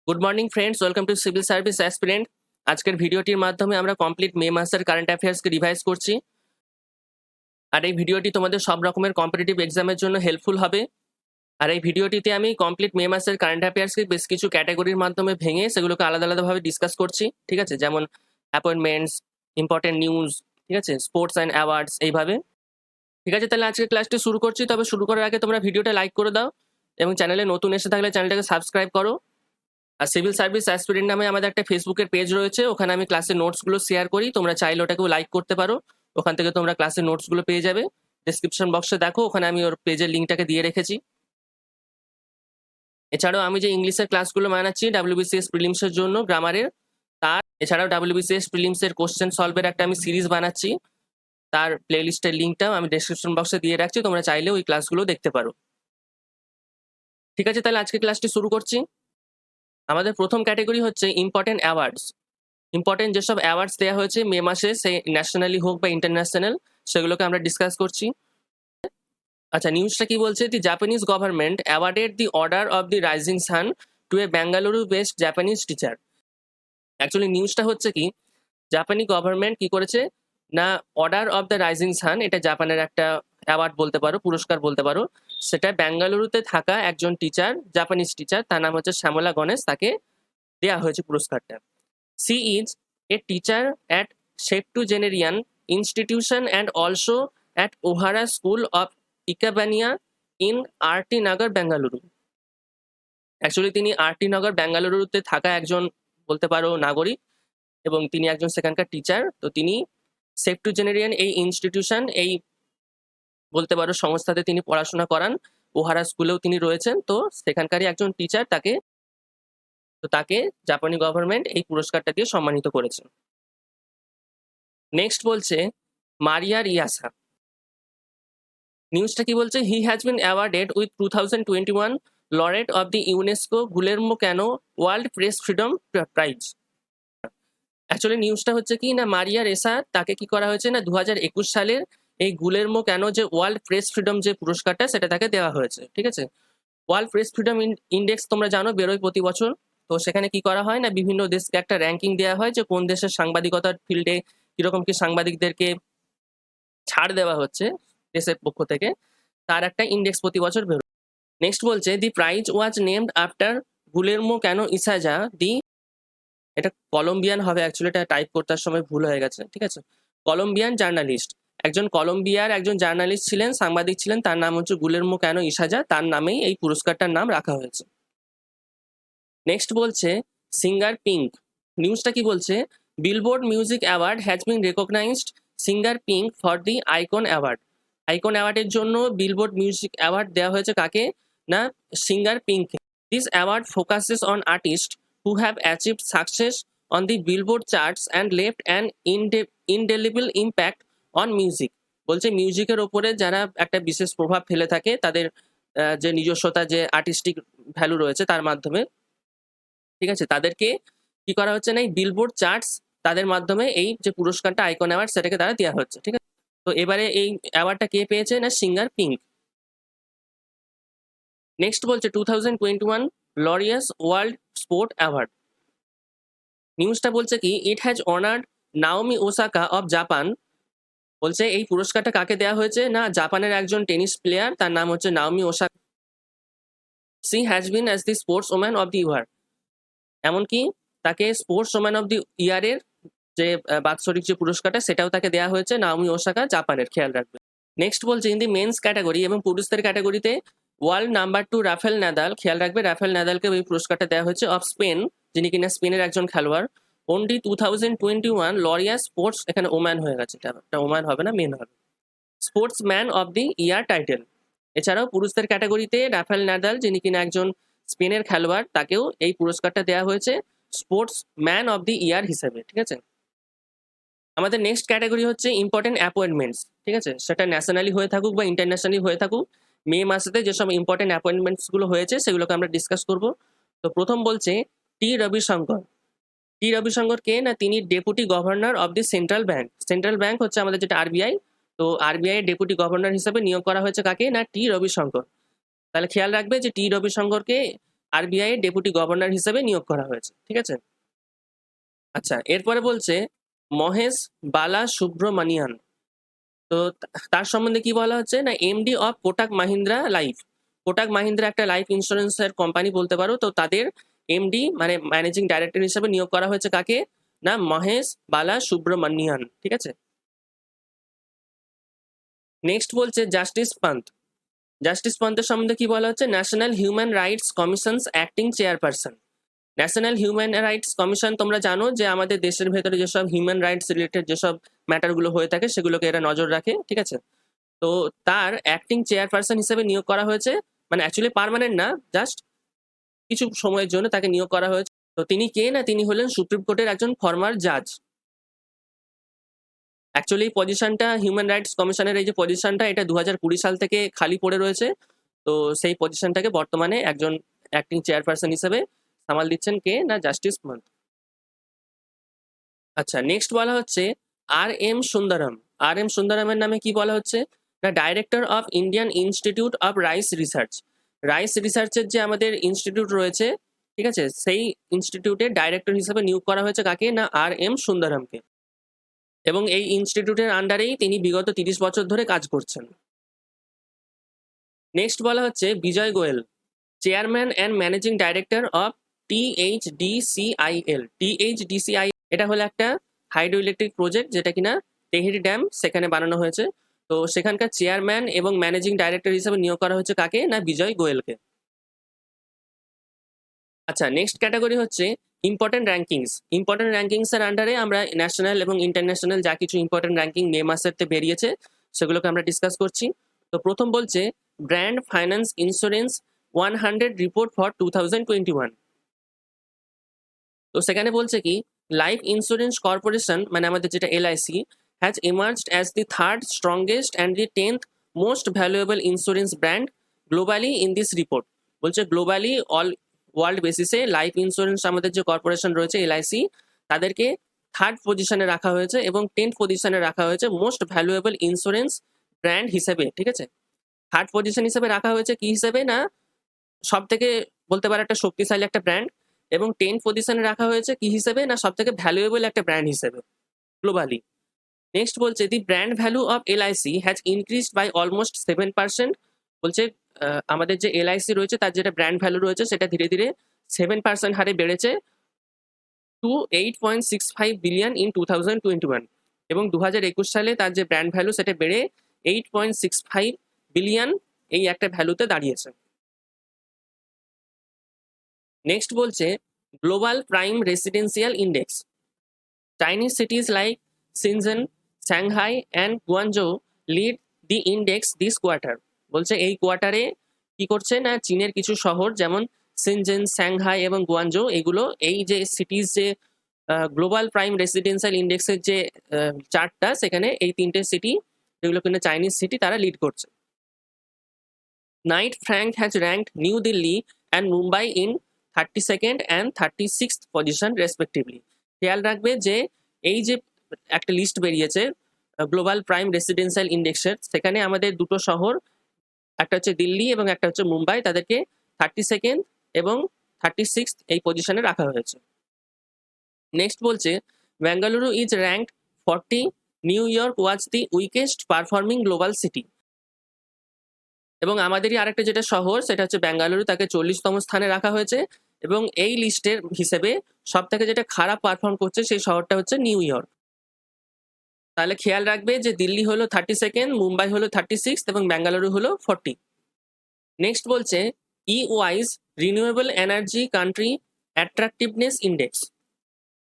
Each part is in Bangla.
Good morning friends, welcome to civil service aspirant. আজকের ভিডিওটির মাধ্যমে আমরা কমপ্লিট মে মাসের কারেন্ট অ্যাফেয়ার্সকে রিভাইজ করছি। আর এই ভিডিওটি তোমাদের সব রকমের কম্পিটিটিভ এক্সামের জন্য হেল্পফুল হবে। আর এই ভিডিওটিতে আমি কমপ্লিট মে মাসের কারেন্ট অ্যাফেয়ার্সকে বেশ কিছু ক্যাটাগরির মাধ্যমে ভেঙে সেগুলোকে আলাদা আলাদাভাবে ডিসকাস করছি, ঠিক আছে? যেমন অ্যাপয়েন্টমেন্টস, ইম্পর্টেন্ট নিউজ, ঠিক আছে, স্পোর্টস অ্যান্ড অ্যাওয়ার্ডস, এইভাবে। ঠিক আছে, তাহলে আজকে ক্লাসটি শুরু করছি। তবে শুরু করার আগে তোমরা ভিডিওটা লাইক করে দাও এবং চ্যানেলে নতুন এসে থাকলে চ্যানেলটাকে সাবস্ক্রাইব করো। আর সিভিল সার্ভিস অ্যাসপিরেন্ট নামে আমাদের একটা ফেসবুকের পেজ রয়েছে, ওখানে আমি ক্লাসের নোটসগুলো শেয়ার করি। তোমরা চাইলে ওটাকেও লাইক করতে পারো, ওখান থেকে তোমরা ক্লাসের নোটসগুলো পেয়ে যাবে। ডেসক্রিপশন বক্সে দেখো, ওখানে আমি ওর পেজের লিঙ্কটাকে দিয়ে রেখেছি। এছাড়াও আমি যে ইংলিশের ক্লাসগুলো বানাচ্ছি ডাব্লিউবিসিএস প্রিলিমসের জন্য গ্রামারের, তার এছাড়াও ডাব্লিউবিসিএস প্রিলিমসের কোশ্চেন সলভের একটা আমি সিরিজ বানাচ্ছি, তার প্লেলিস্টের লিঙ্কটাও আমি ডেসক্রিপশন বক্সে দিয়ে রাখছি। তোমরা চাইলে ওই ক্লাসগুলো দেখতে পারো। ঠিক আছে, তাহলে আজকে ক্লাসটি শুরু করছি। আমাদের প্রথম ক্যাটাগরি হচ্ছে ইম্পর্টেন্ট অ্যাওয়ার্ডস। ইম্পর্টেন্ট যেসব অ্যাওয়ার্ডস দেওয়া হয়েছে মে মাসে, সে ন্যাশনালি হোক বা ইন্টারন্যাশনাল, সেগুলোকে আমরা ডিসকাস করছি। আচ্ছা, নিউজটা কি বলছে? The Japanese government awarded the order of the rising sun to a Bengaluru based Japanese teacher. Actually নিউজটা হচ্ছে কি, জাপানি গভর্নমেন্ট কি করেছে না, order of the rising sun, এটা জাপানের একটা অ্যাওয়ার্ড বলতে পারো, পুরস্কার বলতে পারো, সেটা বেঙ্গালুরুতে থাকা একজন টিচার, জাপানিজ টিচার, তার নাম হচ্ছে শ্যামলা গণেশ, তাকে দেওয়া হয়েছে পুরস্কারটা। She is a teacher at Septuagenarian Institution and also at Ohara School of Ikebaniya in RT Nagar, Bengaluru. Actually তিনি RT নগর বেঙ্গালুরুতে থাকা একজন বলতে পারো নাগরিক, এবং তিনি একজন সেখানকার টিচার। তো তিনি সেপ্টুজেনারিয়ান এই ইনস্টিটিউশন, এই বলতে পারো সংস্থাতে তিনি পড়াশোনা করান। ওহারা স্কুলেও তিনি রয়েছেন, তো সেখানকারই একজন টিচার। তাকে জাপানি গভর্নমেন্ট এই পুরস্কারটা দিয়ে সম্মানিত করেছে। নেক্সট বলছে মারিয়া রিয়াসা। নিউজটা কি বলছে? He has been awarded with 2021 laureate of the UNESCO Guillermo Cano world press freedom prize. Actually নিউজটা হচ্ছে কি না, মারিয়া রেসা, তাকে কি করা হয়েছে না, 2021 সালের এই গুলেরমো ক্যানো যে ওয়ার্ল্ড প্রেস ফ্রিডম যে পুরস্কারটা, সেটা তাকে দেওয়া হয়েছে। ঠিক আছে, ওয়ার্ল্ড প্রেস ফ্রিডম ইন্ডেক্স তোমরা জানো বেরোয় প্রতি বছর। তো সেখানে কি করা হয় না, বিভিন্ন দেশকে একটা র্যাঙ্কিং দেওয়া হয় যে কোন দেশের সাংবাদিকতার ফিল্ডে কিরকম কি সাংবাদিকদেরকে ছাড় দেওয়া হচ্ছে দেশের পক্ষ থেকে, তার একটা ইন্ডেক্স প্রতি বছর বেরোয়। নেক্সট বলছে the prize was named after Guillermo Cano Isaza, the, এটা কলম্বিয়ান হবে অ্যাকচুয়ালি, এটা টাইপ করতে সময় ভুল হয়ে গেছে। ঠিক আছে, কলম্বিয়ান জার্নালিস্ট, একজন কলম্বিয়ার একজন জার্নালিস্ট ছিলেন, সাংবাদিক ছিলেন, তার নাম হচ্ছে গুলেরমো ক্যানো ইসাজা, তার নামেই এই পুরস্কারটার নাম রাখা হয়েছে। নেক্সট বলছে সিঙ্গার পিঙ্ক। নিউজটা কি বলছে? Billboard music award has been recognized singer Pink for the icon award. Icon অ্যাওয়ার্ডের জন্য বিলবোর্ড মিউজিক অ্যাওয়ার্ড দেওয়া হয়েছে কাকে না, singer Pink. This award focuses on artist who have achieved success on the Billboard charts and left an indelible impact on music. বলছে মিউজিকের ওপরে যারা একটা বিশেষ প্রভাব ফেলে থাকে, তাদের যে নিজস্বতা, যে আর্টিস্টিক ভ্যালু রয়েছে তার মাধ্যমে, ঠিক আছে, তাদেরকে কি করা হচ্ছে না, এই বিলবোর্ড চার্টস, তাদের মাধ্যমে এই যে পুরস্কারটা আইকন অ্যাওয়ার্ড, সেটাকে তারা দেওয়া হচ্ছে। ঠিক আছে, তো এবারে এই অ্যাওয়ার্ডটা কে পেয়েছে না, সিঙ্গার পিঙ্ক। নেক্সট বলছে 2021 লরিয়াস ওয়ার্ল্ড স্পোর্ট অ্যাওয়ার্ড। নিউজটা বলছে কি, it has honoured Naomi Osaka of Japan. বলছে এই পুরস্কারটা কাকে দেওয়া হয়েছে না, জাপানের একজন টেনিস প্লেয়ার, তার নাম হচ্ছে Naomi Osaka. She has been as the sports woman of the year. এমনকি তাকে স্পোর্টস ওম্যান অফ দি ইয়ারের যে বাৎসরিক যে পুরস্কারটা, সেটাও তাকে দেওয়া হয়েছে, নাওমি ওসাকা, জাপানের, খেয়াল রাখবে। নেক্সট বলছে ইন দি মেন্স ক্যাটাগরি, এবং পুরুষদের ক্যাটাগরিতে ওয়ার্ল্ড নাম্বার 2 রাফেল নাদাল, খেয়াল রাখবে, রাফেল নাদালকে এই পুরস্কারটা দেওয়া হয়েছে, অফ স্পেন, যিনি কিনা স্পেনের একজন খেলোয়াড়। ওনলি 2021 লরিয়া স্পোর্টস, এখানে ওম্যান হয়ে গেছে, এটা ওম্যান হবে না, মেন হবে, sports man of the year title. এছাড়াও পুরুষদের ক্যাটাগরিতে রাফেল নাদাল, যিনি কিনা একজন স্পেনের খেলোয়াড়, তাকেও এই পুরস্কারটা দেওয়া হয়েছে স্পোর্টস ম্যান অফ দি ইয়ার হিসেবে। ঠিক আছে, আমাদের নেক্সট ক্যাটাগরি হচ্ছে ইম্পর্টেন্ট অ্যাপয়েন্টমেন্টস। ঠিক আছে, সেটা ন্যাশনালি হয়ে থাকুক বা ইন্টারন্যাশনালি হয়ে থাকুক, মে মাসেতে যেসব ইম্পর্টেন্ট অ্যাপয়েন্টমেন্টস গুলো হয়েছে সেগুলোকে আমরা ডিসকাস করব। তো প্রথম বলছে টি রবিশঙ্কর। টি রবিশঙ্কর কে না, তিনি deputy governor of the central bank. Central bank হচ্ছে আমাদের যেটা আরবিআই, তো আরবিআই এর ডেপুটি গভর্নর হিসেবে নিয়োগ করা হয়েছে কাকে না, টি রবিশঙ্কর। তাহলে খেয়াল রাখবে যে টি রবিশঙ্করকে আরবিআই এর ডেপুটি গভর্নর হিসেবে নিয়োগ করা হয়েছে। ঠিক আছে। আচ্ছা, এরপরে বলছে মহেশ বালা সুব্রমণিয়ান। তো তার সম্বন্ধে কি বলা হচ্ছে না, MD of Kotak Mahindra life. Kotak Mahindra একটা লাইফ ইন্স্যুরেন্সের কোম্পানি বলতে পারো। তো তাদের এমডি মানে ম্যানেজিং ডাইরেক্টর হিসেবে নিয়োগ করা হয়েছে কাকে, না মহেশ বালা সুব্রমণিয়ান। ঠিক আছে। নেক্সট বলছে জাস্টিস পান্ত। জাস্টিস পান্তের সম্বন্ধে কি বলা হচ্ছে, National Human Rights Commission's acting chairperson. National Human Rights Commission তোমরা জানো যে আমাদের দেশের ভেতরে যেসব হিউম্যান রাইটস রিলেটেড যেসব ম্যাটারগুলো হয়ে থাকে সেগুলোকে এরা নজর রাখে। ঠিক আছে। তো তার অ্যাক্টিং চেয়ারপারসন হিসেবে নিয়োগ করা হয়েছে, মানে অ্যাকচুয়ালি পার্মানেন্ট না, জাস্ট কিছু সময়ের জন্য তাকে নিয়োগ করা হয়েছে। তো তিনি কে, না তিনি হলেন সুপ্রিম কোর্টের একজন ফর্মার জাজ। অ্যাকচুয়ালি এই পজিশনটা হিউম্যান রাইটস কমিশনের এই যে পজিশনটা, এটা 2020 সাল থেকে খালি পড়ে রয়েছে। তো সেই পজিশনটাকে বর্তমানে একজন অ্যাক্টিং চেয়ারপারসন হিসেবে সামাল দিচ্ছেন কে, না জাস্টিস পান্ত। আচ্ছা, নেক্সট বলা হচ্ছে R M Sundaram. R M সুন্দরমের নামে কি বলা হচ্ছে, না director of Indian Institute of Rice Research. Rice রিসার্চের যে আমাদের ইনস্টিটিউট রয়েছে, ঠিক আছে, সেই ইনস্টিটিউটের ডাইরেক্টর হিসেবে নিয়োগ করা হয়েছে কাকে, না আর এম সুন্দরমকে। এবং এই ইনস্টিটিউটের আন্ডারেই তিনি বিগত 30 বছর ধরে কাজ করছেন। নেক্সট বলা হচ্ছে Vijay Goel, chairman and managing director of THDCIL। THDCIL এটা হলো একটা হাইড্রো ইলেকট্রিক প্রজেক্ট যেটা কিনা তেহরি ড্যাম সেখানে বানানো হয়েছে। তো সেখানকার চেয়ারম্যান এবং ম্যানেজিং ডাইরেক্টর হিসেবে নিয়োগ করা হচ্ছে কাকে, না বিজয় গোয়েলকে। আচ্ছা, নেক্সট ক্যাটাগরি হচ্ছে ইম্পর্টেন্ট র্যাঙ্কিংস। ইম্পর্টেন্ট র্যাঙ্কিংস এর আন্ডারে আমরা ন্যাশনাল এবং ইন্টারন্যাশনাল যা কিছু ইম্পর্টেন্ট র্যাঙ্কিং মে মাসেতে বেরিয়েছে সেগুলোকে আমরা ডিসকাস করছি। তো প্রথম বলছে brand finance insurance 100 report for 2021। তো সেখানে বলছে কি লাইফ ইন্স্যুরেন্স কর্পোরেশন মানে আমাদের যেটা LIC has emerged as the third strongest and the 10th most valuable insurance brand globally in this report। বলছে গ্লোবালি অল ওয়ার্ল্ড বেসিসে লাইফ ইন্স্যুরেন্স আমাদের যে কর্পোরেশন রয়েছে LIC তাদেরকে থার্ড পজিশনে রাখা হয়েছে এবং 10th পজিশনে রাখা হয়েছে মোস্ট ভ্যালুয়েবল ইন্স্যুরেন্স ব্র্যান্ড হিসেবে। ঠিক আছে। থার্ড পজিশন হিসেবে রাখা হয়েছে কি হিসেবে, না সব থেকে বলতে পারে একটা শক্তিশালী একটা ব্র্যান্ড, এবং 10 পজিশনে রাখা হয়েছে কি হিসেবে, না সব থেকে ভ্যালুয়েবল একটা ব্র্যান্ড হিসেবে গ্লোবালি। নেক্সট বলছে the brand value of LIC has increased by almost 7%। বলছে আমাদের যে LIC রয়েছে তার যেটা ব্র্যান্ড ভ্যালু রয়েছে সেটা ধীরে ধীরে 7% হারে বেড়েছে টু 8.65 বিলিয়ন ইন 2021। এবং 2021 সালে তার যে ব্র্যান্ড ভ্যালু সেটা বেড়ে 8.65 বিলিয়ন এই একটা ভ্যালুতে দাঁড়িয়েছে। নেক্সট বলছে global prime residential index. Chinese cities like Shenzhen, Shanghai and Guangzhou lead the index this quarter. বলছে এই কোয়ার্টারে কি করছে, না চীনের কিছু শহর যেমন সিনজেন, সাংহাই এবং গুয়ানজৌ এগুলো এই যে সিটিজ যে গ্লোবাল প্রাইম রেসিডেন্সিয়াল ইন্ডেক্সের যে চার্টটা সেখানে এই তিনটে সিটি যেগুলো কিনা চাইনিজ সিটি তারা লিড করছে। Knight Frank has ranked New Delhi and Mumbai in 32nd and 36th position respectively. খেয়াল রাখবে যে এই যে একটা লিস্ট বেরিয়েছে গ্লোবাল প্রাইম রেসিডেন্সিয়াল ইন্ডেক্সের, সেখানে আমাদের দুটো শহর, একটা হচ্ছে দিল্লি এবং একটা হচ্ছে মুম্বাই, তাদেরকে 32nd এবং 36th এই পজিশনে রাখা হয়েছে। নেক্সট বলছে Bengaluru is ranked 40, new York was the weakest performing global city. এবং আমাদেরই আরেকটা যেটা শহর সেটা হচ্ছে বেঙ্গালুরু, তাকে 40তম স্থানে রাখা হয়েছে। এবং এই লিস্টের হিসেবে সব থেকে যেটা খারাপ পারফর্ম করছে সেই শহরটা হচ্ছে নিউ ইয়র্ক। তাহলে খেয়াল রাখবে যে দিল্লি হলো 32nd, মুম্বাই হলো 36 এবং বেঙ্গালুরু হলো 40। নেক্সট বলছে EWIS renewable energy country attractiveness index.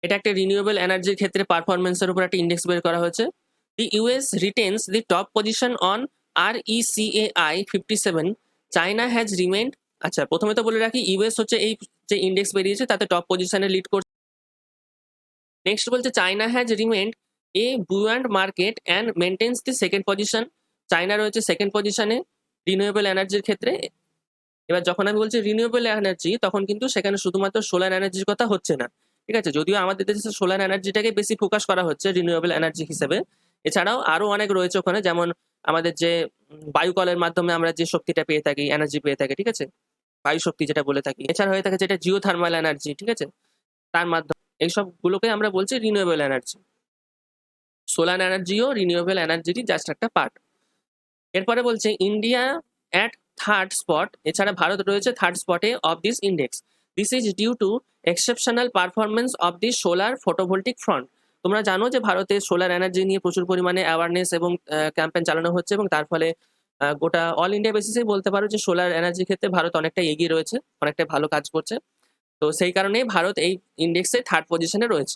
এটা একটা রিনিউয়েবল এনার্জির ক্ষেত্রে পারফরমেন্সের উপর একটা ইন্ডেক্স বের করা হয়েছে। দি US রিটেন্স the top position on RECAI 57, China has রিমেন্ড। আচ্ছা, প্রথমে তো বলে রাখি US হচ্ছে এই যে ইন্ডেক্স বেরিয়েছে তাতে টপ পজিশনে লিড করছে। নেক্সট বলছে China has remained a buoyant market and maintains the second position. China রয়েছে সেকেন্ড পজিশনে রিনিউয়েবল এনার্জির ক্ষেত্রে। এবার যখন আমি বলছি রিনিউয়েবল এনার্জি তখন কিন্তু সেখানে শুধুমাত্র সোলার এনার্জির কথা হচ্ছে না। ঠিক আছে, যদিও আমাদের দেশে সোলার এনার্জিটাকে বেশি ফোকাস করা হচ্ছে রিনিউয়েবল এনার্জি হিসেবে, এছাড়াও আরো অনেক রয়েছে ওখানে, যেমন আমাদের যে বায়ুকলের মাধ্যমে আমরা যে শক্তিটা পেয়ে থাকি, এনার্জি পেয়ে থাকি। ঠিক আছে, বায়ু শক্তি যেটা বলে থাকি, এছাড়া হয়ে থাকে যেটা জিও থার্মাল এনার্জি, ঠিক আছে, তার মাধ্যমে এইসব গুলোকে আমরা বলছি রিনিউয়েবল এনার্জি। সোলার এনার্জিও রিনিউয়েবল এনার্জিরই জাস্ট একটা পার্ট। এরপরে বলছে ইন্ডিয়া অ্যাট থার্ড স্পট, এছাড়া ভারত রয়েছে থার্ড স্পটে of this index. This is due to exceptional performance of the solar photovoltaic front. তোমরা জানো যে ভারতে সোলার এনার্জি নিয়ে প্রচুর পরিমাণে অ্যাওয়ারনেস এবং ক্যাম্পেইন চালানো হচ্ছে, এবং তার ফলে গোটা অল ইন্ডিয়া বেসিসে বলতে পারো যে সোলার এনার্জির ক্ষেত্রে ভারত অনেকটা এগিয়ে রয়েছে, অনেকটা ভালো কাজ করছে। তো সেই কারণেই ভারত এই ইন্ডেক্সে থার্ড পজিশনে রয়েছে।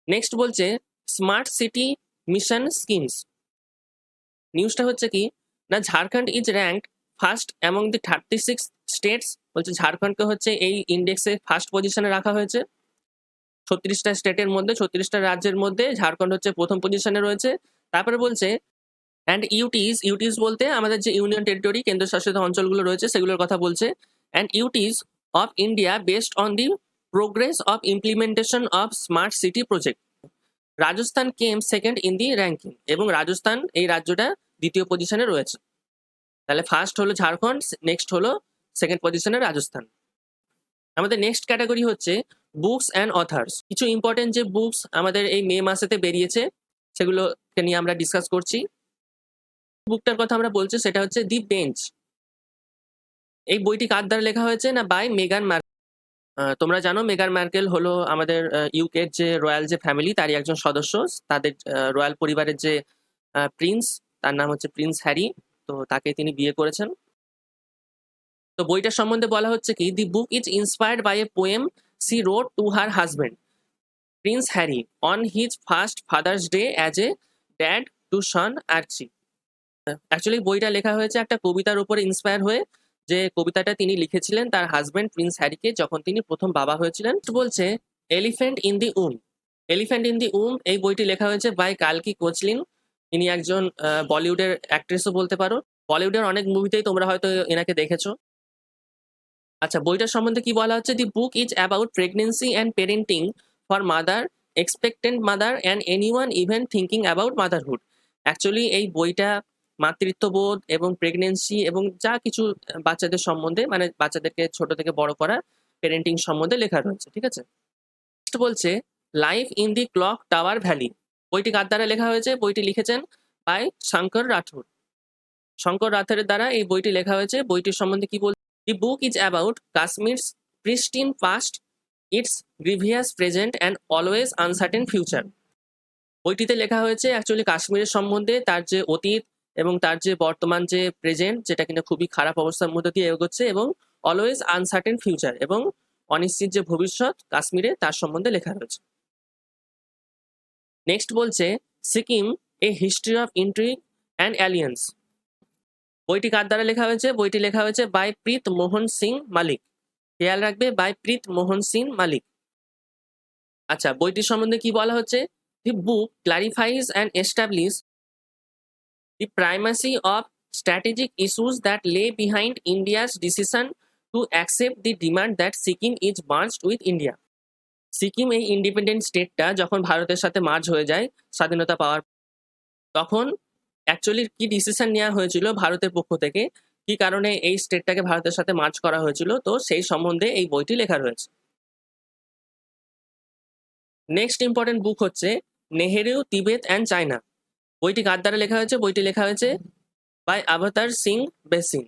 নেক্সট বলছে স্মার্ট সিটি মিশন স্কিমস। নিউজটা হচ্ছে কি না, Jharkhand is ranked first among the 36 states. বলছে ঝাড়খণ্ডকে হচ্ছে এই ইন্ডেক্সে ফার্স্ট পজিশনে রাখা হয়েছে। 36টা স্টেটের মধ্যে, 36টা রাজ্যের মধ্যে ঝাড়খণ্ড হচ্ছে প্রথম পজিশনে রয়েছে। তারপরে বলছে অ্যান্ড ইউটিস বলতে আমাদের যে ইউনিয়ন টেরিটরি, কেন্দ্রশাসিত অঞ্চলগুলো রয়েছে সেগুলোর কথা বলছে। And UTs of India based on the progress of implementation of smart city project. Rajasthan came second in the ranking, এবং রাজস্থান এই রাজ্যটা দ্বিতীয় পজিশনে রয়েছে। তাহলে ফার্স্ট হলো ঝাড়খণ্ড, নেক্সট হলো সেকেন্ড পজিশনে রাজস্থান। আমাদের নেক্সট ক্যাটাগরি হচ্ছে বুকস অ্যান্ড অথার্স। কিছু ইম্পর্টেন্ট যে বুকস আমাদের এই মে মাসেতে বেরিয়েছে সেগুলোকে নিয়ে আমরা ডিসকাস করছি। বুকটার কথা আমরা বলছি সেটা হচ্ছে দি বেঞ্চ। এই বইটি কার দ্বারা লেখা হয়েছে না, বাই মেগান মার্কেল। তোমরা জানো মেগান মার্কেল হলো আমাদের ইউকের যে রয়্যাল যে ফ্যামিলি তারই একজন সদস্য। তাদের রয়্যাল পরিবারের যে প্রিন্স, তার নাম হচ্ছে প্রিন্স হ্যারি, তো তাকে তিনি বিয়ে করেছেন। তো বইটার সম্বন্ধে বলা হচ্ছে কি, the book is inspired by a poem she wrote to her husband Prince Harry on his first Father's Day as a dad to son Archie. Actually বইটা লেখা হয়েছে একটা কবিতার উপরে ইন্সপায়ার হয়ে, যে কবিতাটা তিনি লিখেছিলেন তার হাজব্যান্ড প্রিন্স হ্যারিকে যখন তিনি প্রথম বাবা হয়েছিলেন। বলছে elephant in the womb. Elephant in the womb এই বইটি লেখা হয়েছে বাই কালকি কোচলিন। ইনি একজন বলিউডের অ্যাক্ট্রেসও বলতে পারো। বলিউডের অনেক মুভিতেই তোমরা হয়তো এনাকে দেখেছো। আচ্ছা, বইটার সম্বন্ধে কি বলা হচ্ছে, the book is about pregnancy and parenting for mother, expectant mother and anyone even thinking about motherhood. Actually এই বইটা মাতৃত্ববোধ এবং প্রেগনেন্সি এবং যা কিছু বাচ্চাদের সম্বন্ধে, মানে বাচ্চাদেরকে ছোট থেকে বড় করা, পেরেন্টিং সম্বন্ধে লেখা রয়েছে, ঠিক আছে। নেক্সট বলছে life in the clock tower valley. বইটি কার দ্বারা লেখা হয়েছে, বইটি লিখেছেন বাই শঙ্কর রাঠোর। শঙ্কর রাথোরের দ্বারা এই বইটি লেখা হয়েছে। বইটির সম্বন্ধে কি বলছে, the book is about Kashmir's pristine past, its grievous present and always uncertain future. বইটিতে লেখা হয়েছে অ্যাকচুয়ালি কাশ্মীরের সম্বন্ধে, তার যে অতীত এবং তার যে বর্তমান যে প্রেজেন্ট, যেটা কিনা খুবই খারাপ অবস্থার মধ্যে দিয়ে এগোচ্ছে, এবং অলওয়েজ আনসার্টেন ফিউচার, এবং অনিশ্চিত যে ভবিষ্যৎ কাশ্মীরে তার সম্বন্ধে লেখা রয়েছে। নেক্সট বলছে Sikkim a history of intrigue and alliance. বইটি কার দ্বারা লেখা হয়েছে, বইটি লেখা হয়েছে বাই প্রীত মোহন সিং মালিক। খেয়াল রাখবে, বাই প্রীত মোহন সিং মালিক। আচ্ছা, বইটির সম্বন্ধে কি বলা হচ্ছে, the book clarifies and establish the primacy of strategic issues that lay behind India's decision to accept the demand that Sikkim is merged with India. Sikkim এই ইন্ডিপেন্ডেন্ট স্টেটটা যখন ভারতের সাথে মার্জ হয়ে যায় স্বাধীনতা পাওয়ার, তখন অ্যাকচুয়ালি কি ডিসিশন নেওয়া হয়েছিল ভারতের পক্ষ থেকে, কি কারণে এই স্টেটটাকে ভারতের সাথে মার্জ করা হয়েছিল, তো সেই সম্বন্ধে এই বইটি লেখা রয়েছে। নেক্সট ইম্পর্টেন্ট বুক হচ্ছে নেহেরু তিবেত অ্যান্ড চায়না। বইটি কার দ্বারা লেখা হয়েছে, বইটি লেখা হয়েছে বাই অবতার সিং বেসিং।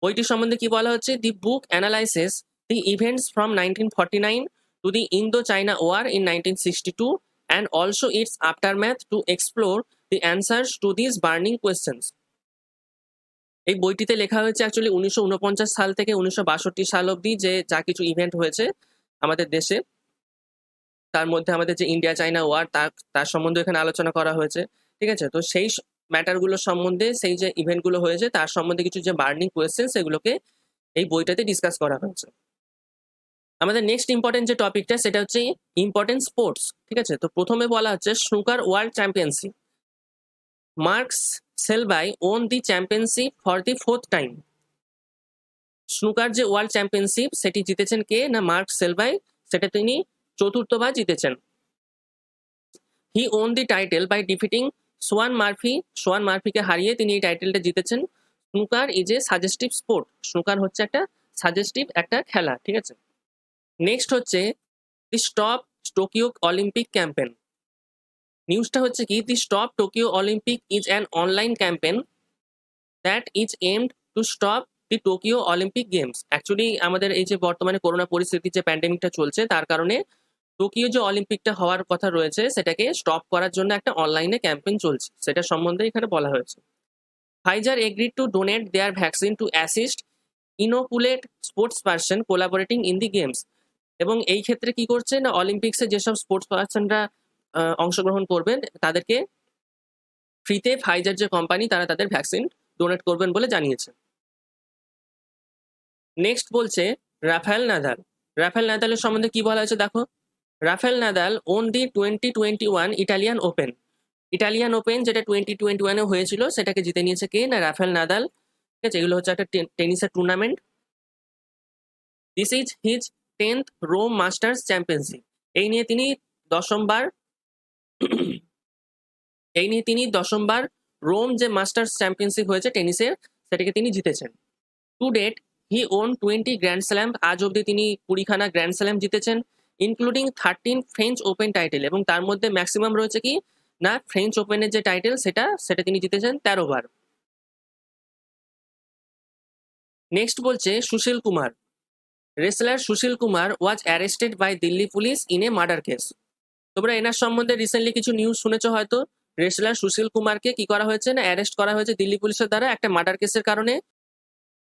বইটির সম্বন্ধে কি বলা হচ্ছে, the book analysis the events from 1949 to the Indo China war in 1962 and also its aftermath to explore the answers to these burning questions. এই বইটিতে লেখা হয়েছে অ্যাকচুয়ালি 1949 সাল থেকে 1962 সাল অবধি যে যা কিছু ইভেন্ট হয়েছে আমাদের দেশে, তার মধ্যে আমাদের যে ইন্ডিয়া চাইনা ওয়ার তার সম্বন্ধে এখানে আলোচনা করা হয়েছে, ঠিক আছে। তো সেই ম্যাটারগুলো সম্বন্ধে, সেই যে ইভেন্টগুলো হয়েছে তার সম্বন্ধে কিছু যে বার্নিং কোয়েশ্চেন, সেগুলোকে এই বইটাতে ডিসকাস করা হয়েছে। আমাদের নেক্সট ইম্পর্টেন্ট যে টপিকটা সেটা হচ্ছে ইম্পর্টেন্ট স্পোর্টস, ঠিক আছে। তো প্রথমে বলা হচ্ছে snooker world championship. Mark Selby won the championship for the 4th time. Snooker যে ওয়ার্ল্ড চ্যাম্পিয়নশিপ সেটি জিতেছেন কে না, মার্ক সেলবাই, সেটা তিনি চতুর্থবার জিতেছেন। He won the title by defeating Shaun Murphy. Shaun মার্ফিকে হারিয়ে তিনি এই টাইটেলটা জিতেছেন। Snooker is a suggestive sport. Snooker হচ্ছে একটা সাজেস্টিভ একটা খেলা, ঠিক আছে। নেক্সট হচ্ছে the stop Tokyo Olympic campaign. নিউজটা হচ্ছে কি, the stop Tokyo Olympic is an online campaign that is aimed to stop the Tokyo Olympic games. Actually আমাদের এই যে বর্তমানে করোনা পরিস্থিতি, যে প্যান্ডেমিকটা চলছে, তার কারণে টোকিও যে অলিম্পিকটা হওয়ার কথা রয়েছে সেটাকে স্টপ করার জন্য একটা অনলাইনে ক্যাম্পেইন চলছে, সেটা সম্বন্ধে এখানে বলা হয়েছে। Pfizer agreed to donate their vaccine to assist inoculate sports person collaborating in the games. এবং এই ক্ষেত্রে কি করছে না, অলিম্পিক্সে যেসব স্পোর্টস পার্সনরা অংশগ্রহণ করবেন তাদেরকে ফ্রিতে ফাইজার যে কোম্পানি তারা তাদের ভ্যাকসিন ডোনেট করবেন বলে জানিয়েছে। নেক্সট বলছে রাফায়েল নাদাল। রাফায়েল নাদালের সম্বন্ধে কি বলা হয়েছে দেখো। Rafael Nadal won the 2021 Italian Open. Italian Open যেটা 2021 হয়েছিল সেটাকে জিতে নিয়েছে কে না, রাফায়েল নাদাল, ঠিক আছে। এগুলো হচ্ছে একটা টেনিসের tournament. This is his 10th Rome masters championship. এই নিয়ে তিনি দশমবার রোম যে মাস্টার্স চ্যাম্পিয়নশিপ হয়েছে টেনিসের, সেটাকে তিনি জিতেছেন। To date he won 20 grand slam. আজ অব্দি তিনি 20খানা গ্র্যান্ড স্ল্যাম জিতেছেন, ইনক্লুডিং 13 ফ্রেঞ্চ ওপেন টাইটেল। এবং তার মধ্যে ম্যাক্সিমাম রয়েছে কি না, ফ্রেঞ্চ ওপেনের যে টাইটেল সেটা তিনি জিতেছেন 13 বার। নেক্সট বলছে Sushil Kumar. Wrestler Sushil Kumar was arrested by Delhi police in a murder case. তোমরা এনার সম্বন্ধে রিসেন্টলি কিছু নিউজ শুনেছো হয়তো। রেসলার সুশীল কুমারকে কি করা হয়েছে না, অ্যারেস্ট করা হয়েছে দিল্লি পুলিশের দ্বারা একটা মার্ডার কেসের কারণে।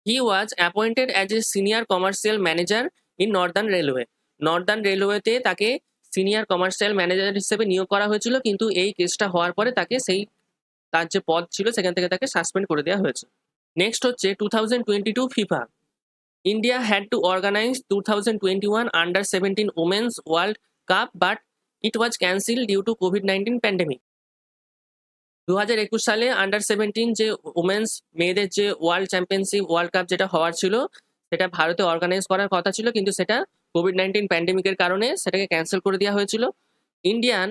He was appointed as a senior commercial manager in northern railway. Northern রেলওয়েতে তাকে সিনিয়র কমার্শিয়াল ম্যানেজার হিসেবে নিয়োগ করা হয়েছিল, কিন্তু এই কেসটা হওয়ার পরে তাকে তার যে পদ ছিল সেখান থেকে তাকে সাসপেন্ড করে দেওয়া হয়েছে। নেক্সট হচ্ছে 2022 FIFA. India had to organise 2021 under 17 women's world cup, but it was cancel due to কোভিড-19 প্যান্ডেমিক। 2021 সালে আন্ডার 17 যে ওমেন্স মেয়েদের যে ওয়ার্ল্ড চ্যাম্পিয়নশিপ ওয়ার্ল্ড কাপ যেটা হওয়ার ছিল, সেটা ভারতে অর্গানাইজ করার কথা ছিল, কিন্তু সেটা কোভিড-19 প্যান্ডেমিকের কারণে সেটাকে ক্যান্সেল করে দেওয়া হয়েছিল। Indian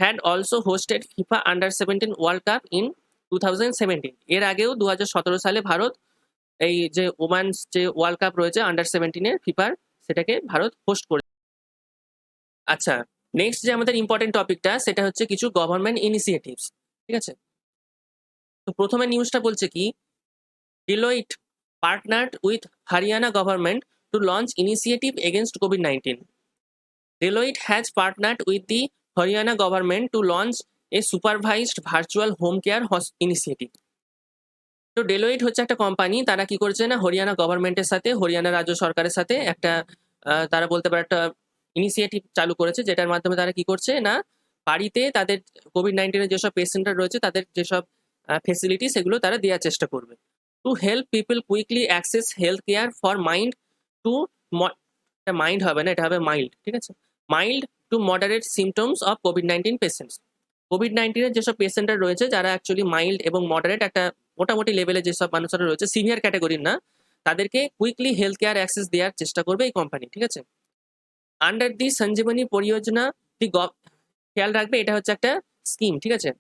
had also hosted FIFA under 17 world cup in 2017। এর আগেও 2017 সালে ভারত এই যে ওমেন্স যে ওয়ার্ল্ড কাপ রয়েছে আন্ডার 17 ফিফার, সেটাকে ভারত হোস্ট করে। আচ্ছা, নেক্সট যে আমাদের ইম্পর্টেন্ট টপিকটা সেটা হচ্ছে কিছু গভর্নমেন্ট ইনিশিয়েটিভস, ঠিক আছে। তো প্রথমে নিউজটা বলছে কি, Deloitte partnered with Haryana government to launch initiative against কোভিড-19। Deloitte has partnered with the Haryana government to launch a supervised virtual home care initiative. তো ডেলোইট হচ্ছে একটা কোম্পানি, তারা কি করছে না, হরিয়ানা গভর্নমেন্টের সাথে, হরিয়ানা রাজ্য সরকারের সাথে একটা তারা বলতে পারে একটা ইনিশিয়েটিভ চালু করেছে, যেটার মাধ্যমে তারা কি করছে না, বাড়িতে তাদের কোভিড-19 যেসব পেশেন্টরা রয়েছে তাদের যেসব ফেসিলিটি সেগুলো তারা দেওয়ার চেষ্টা করবে। To help people quickly access health care for mind to mind হবে না, এটা হবে মাইল্ড, ঠিক আছে, mild to moderate symptoms of কোভিড-19 পেশেন্টস। কোভিড-19 যেসব পেশেন্টরা রয়েছে যারা অ্যাকচুয়ালি মাইল্ড এবং মডারেট একটা মোটামুটি লেভেলে যেসব মানুষরা রয়েছে, সিভিয়ার ক্যাটাগরির না, তাদেরকে কুইকলি হেলথ কেয়ার অ্যাক্সেস দেওয়ার চেষ্টা করবে এই কোম্পানি, ঠিক আছে। আন্ডার দি সঞ্জীবনী পরিযোজনা, খেয়াল রাখবে এটা হচ্ছে একটা স্কিম, ঠিক আছে।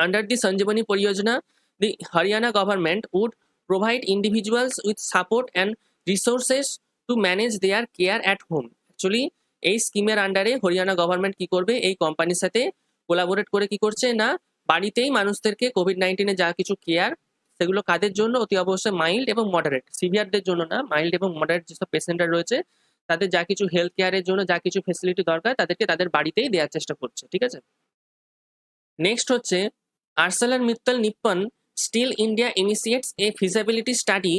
Under the Sanjeevani Pariyojana, the Haryana government would provide individuals with support and resources to manage their care at home. Actually এই স্কিমের আন্ডারে হরিয়ানা গভর্নমেন্ট কি করবে, এই কোম্পানির সাথে কোলাবোরেট করে কি করছে না, বাড়িতেই মানুষদেরকে কোভিড-19 যা কিছু কেয়ার, সেগুলো কাদের জন্য, অতি অবশ্যই মাইল্ড এবং মডারেট, সিভিয়ারদের জন্য না, মাইল্ড এবং মডারেট যেসব পেশেন্টরা রয়েছে তাদের যা কিছু হেলথ কেয়ারের জন্য যা কিছু ফেসিলিটি দরকার তাদেরকে তাদের বাড়িতেই দেওয়ার চেষ্টা করছে, ঠিক আছে। নেক্সট হচ্ছে ArcelorMittal Nippon Steel India initiates a feasibility study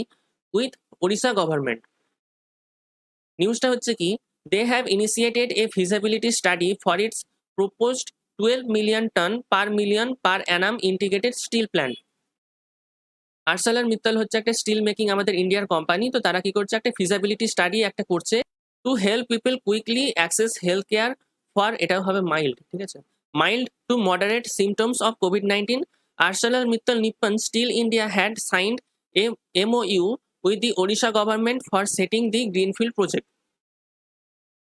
with Odisha government. নিউজটা হচ্ছে কি, they have initiated a feasibility study for its proposed 12 million ton per annum integrated steel plant. ArcelorMittal হচ্ছে একটা স্টিল মেকিং আমাদের ইন্ডিয়ার কোম্পানি, তো তারা কি করছে, একটা ফিজিবিলিটি স্টাডি একটা করছে two help people quickly access health care for, এটাও হবে মাইল্ড, ঠিক আছে, mild to moderate symptoms of COVID-19. ArcelorMittal Nippon Steel India had signed a MOU with the Odisha government for setting the greenfield project.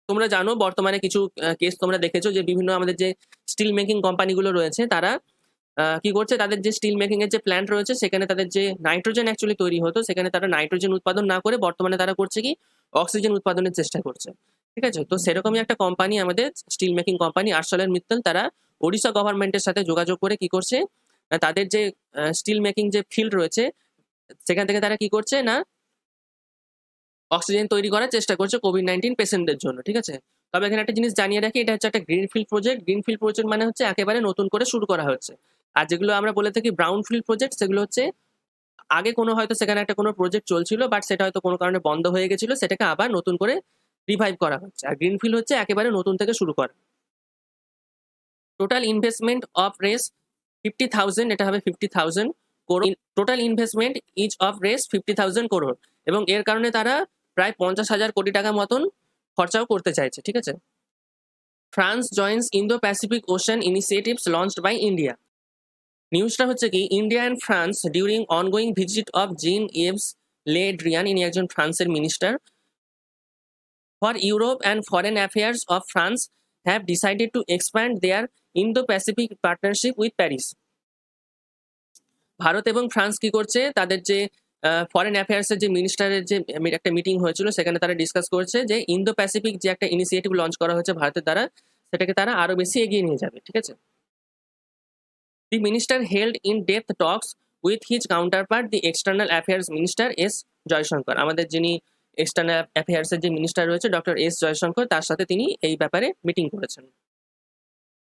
তোমরা জানো বর্তমানে কিছু কেস তোমরা দেখেছো যে বিভিন্ন আমাদের যে স্টিল মেকিং কোম্পানিগুলো রয়েছে তারা কি করছে, তাদের যে স্টিল মেকিং এর যে প্ল্যান্ট রয়েছে সেখানে তাদের যে নাইট্রোজেন অ্যাকচুয়ালি তৈরি হতো, সেখানে তারা নাইট্রোজেন উৎপাদন না করে বর্তমানে তারা করছে কি অক্সিজেন উৎপাদনের চেষ্টা করছে। ঠিক আছে, তো সেরকমই একটা কোম্পানি আমাদের স্টিল মেকিং কোম্পানি আরসেলার মিত্তল, তারা ওড়িশা গভর্নমেন্টের সাথে যোগাযোগ করে কি করছে, তাদের যে স্টিল মেকিং যে ফিল্ড রয়েছে সেখান থেকে তারা কি করছে না অক্সিজেন তৈরি করার চেষ্টা করছে কোভিড-19 পেশেন্টদের জন্য। ঠিক আছে, তবে এখানে একটা জিনিস জানিয়ে রাখি, এটা হচ্ছে একটা গ্রিনফিল্ড প্রজেক্ট। গ্রিনফিল্ড প্রজেক্ট মানে হচ্ছে একেবারে নতুন করে শুরু করা হচ্ছে। আর যেগুলো আমরা বলে থাকি ব্রাউনফিল্ড প্রজেক্ট, সেগুলো হচ্ছে আগে কোনো হয়তো সেখানে একটা কোনো প্রজেক্ট চলছিল, বাট সেটা হয়তো কোনো কারণে বন্ধ হয়ে গেছিল, সেটাকে আবার নতুন করে রিভাইভ করা হচ্ছে। আর গ্রিনফিল্ড হচ্ছে একেবারে নতুন থেকে শুরু করা। টোটাল ইনভেস্টমেন্ট অফ রেস 50,000, এটা হবে 50,000 crore. Total investment each of Rs 50,000 crore, এবং এর কারণে তারা প্রায় 50,000 কোটি টাকা মতন খরচাও করতে চাইছে। ঠিক আছে, France joins Indo Pacific Ocean initiatives launched by India. নিউজটা হচ্ছে কি, India and France during ongoing visit of Jean Yves Le Drian, ইনি একজন ফ্রান্সের minister, for Europe and foreign affairs of France have decided to expand their Indo Pacific partnership with Paris. Bharat এবং ফ্রান্স কি করছে, তাদের যে ফরেন অ্যাফেয়ার্সের যে মিনিস্টারের যে একটা মিটিং হয়েছিল, সেখানে তারা ডিসকাস করছে যে ইন্দো প্যাসিফিক যে একটা ইনিশিয়েটিভ লঞ্চ করা হয়েছে ভারতের দ্বারা, সেটাকে তারা আরো বেশি এগিয়ে নিয়ে যাবে। ঠিক আছে, দি minister held in depth Tux with his counterpart the external affairs minister S Jaishankar. আমাদের যিনি এক্সটার্নাল অ্যাফেয়ার্সের যে মিনিস্টার রয়েছে ডক্টর এস জয়শঙ্কর, তার সাথে তিনি এই ব্যাপারে মিটিং করেছেন।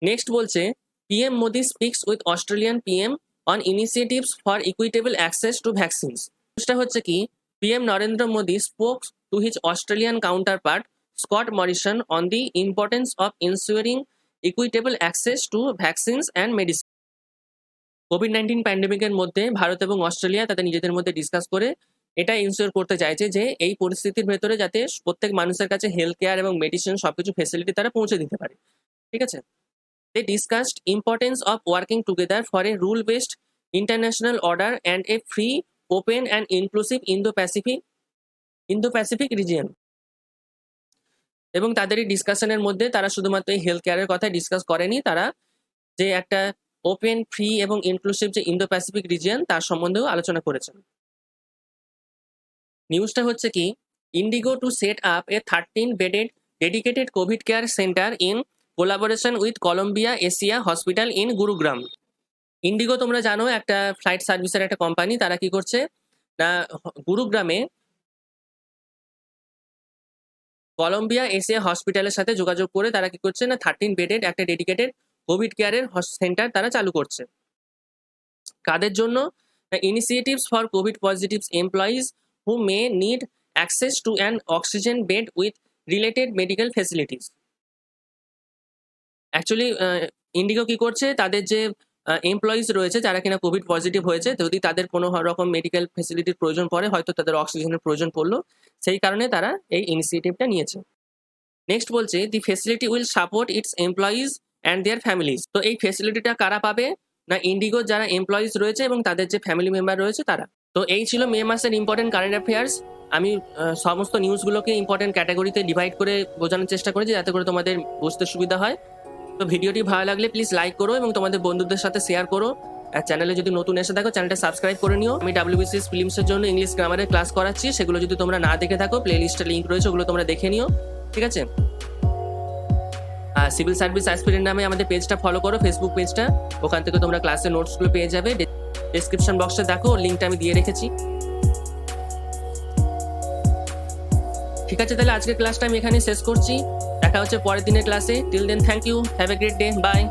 নেক্সট বলছে, PM Modi speaks with Australian PM on initiatives for equitable access to vaccines. এটা হচ্ছে কি, PM Narendra Modi spoke to his Australian counterpart Scott Morrison on the importance of ইনসিওরিং equitable access to vaccines and medicine. COVID-19 প্যান্ডেমিকের মধ্যে ভারত এবং অস্ট্রেলিয়া তাদের নিজেদের মধ্যে ডিসকাস করে এটা ইনসিওর করতে চাইছে যে এই পরিস্থিতির ভেতরে যাতে প্রত্যেক মানুষের কাছে হেলথ কেয়ার এবং মেডিসিন সবকিছু ফেসিলিটি তারা পৌঁছে দিতে পারে। ঠিক আছে, they discussed importance of working together for a rule-based international order and a free, open and inclusive Indo-Pacific region. এবং তাদের এই ডিসকাশনের মধ্যে তারা শুধুমাত্র এই হেলথ কেয়ারের কথা ডিসকাস করেনি, তারা যে একটা ওপেন, ফ্রি এবং ইনক্লুসিভ যে ইন্দো প্যাসিফিক রিজিয়ন তার সম্বন্ধেও আলোচনা করেছেন। নিউজটা হচ্ছে কি, IndiGo to set up a 13-bedded dedicated covid care centre in collaboration with Columbia Asia hospital in Gurugram. IndiGo তোমরা জানো একটা ফ্লাইট সার্ভিসের একটা কোম্পানি, তারা কি করছে না গুরুগ্রামে কলম্বিয়া এশিয়া হসপিটালের সাথে যোগাযোগ করে তারা কি করছে না 13-bedded একটা ডেডিকেটেড কোভিড কেয়ারের সেন্টার তারা চালু করছে। কাদের জন্য? Initiatives for Covid positive employees who may need access to an oxygen bed with related medical facilities. Actually Indigo কি করছে, তাদের যে এমপ্লয়িজ রয়েছে যারা কিনা কোভিড পজিটিভ হয়েছে, যদি তাদের কোনো রকম মেডিকেল ফেসিলিটির প্রয়োজন পড়ে, হয়তো তাদের অক্সিজেনের প্রয়োজন পড়লো, সেই কারণে তারা এই ইনিশিয়েটিভটা নিয়েছে। নেক্সট বলছে, the facility will support its employees and their families. তো এই ফেসিলিটিটা কারা পাবে না ইন্ডিগোর যারা এমপ্লয়িজ রয়েছে এবং তাদের যে ফ্যামিলি মেম্বার রয়েছে তারা। তো এই ছিল মে মাসের ইম্পর্টেন্ট কারেন্ট অ্যাফেয়ার্স। আমি সমস্ত নিউজগুলোকে ইম্পর্টেন্ট ক্যাটাগরিতে ডিভাইড করে বোঝানোর চেষ্টা করেছি যাতে করে তোমাদের বুঝতে সুবিধা হয়। তো ভিডিওটি ভালো লাগলে প্লিজ লাইক করো এবং তোমাদের বন্ধুদের সাথে শেয়ার করো। আর চ্যানেলে যদি নতুন এসে থাকো চ্যানেলটা সাবস্ক্রাইব করে নিও। আমি WBCS ফিল্মসের জন্য ইংলিশ গ্রামারের ক্লাস করাচ্ছি, সেগুলো যদি তোমরা না দেখে থাকো প্লে লিস্টে লিঙ্ক রয়েছে, ওগুলো তোমরা দেখে নিও। ঠিক আছে, আর সিভিল সার্ভিস অ্যাসপিরেন্ট নামে আমাদের পেজটা ফলো করো, ফেসবুক পেজটা, ওখান থেকে তোমরা ক্লাসের নোটসগুলো পেয়ে যাবে। ডেসক্রিপশন বক্সে দেখো, লিঙ্কটা আমি দিয়ে রেখেছি। ঠিক আছে, তাহলে আজকের ক্লাসটা আমি এখানে শেষ করছি। দেখা হচ্ছে পরের দিনের ক্লাসে। Till then thank you, have a great day, by.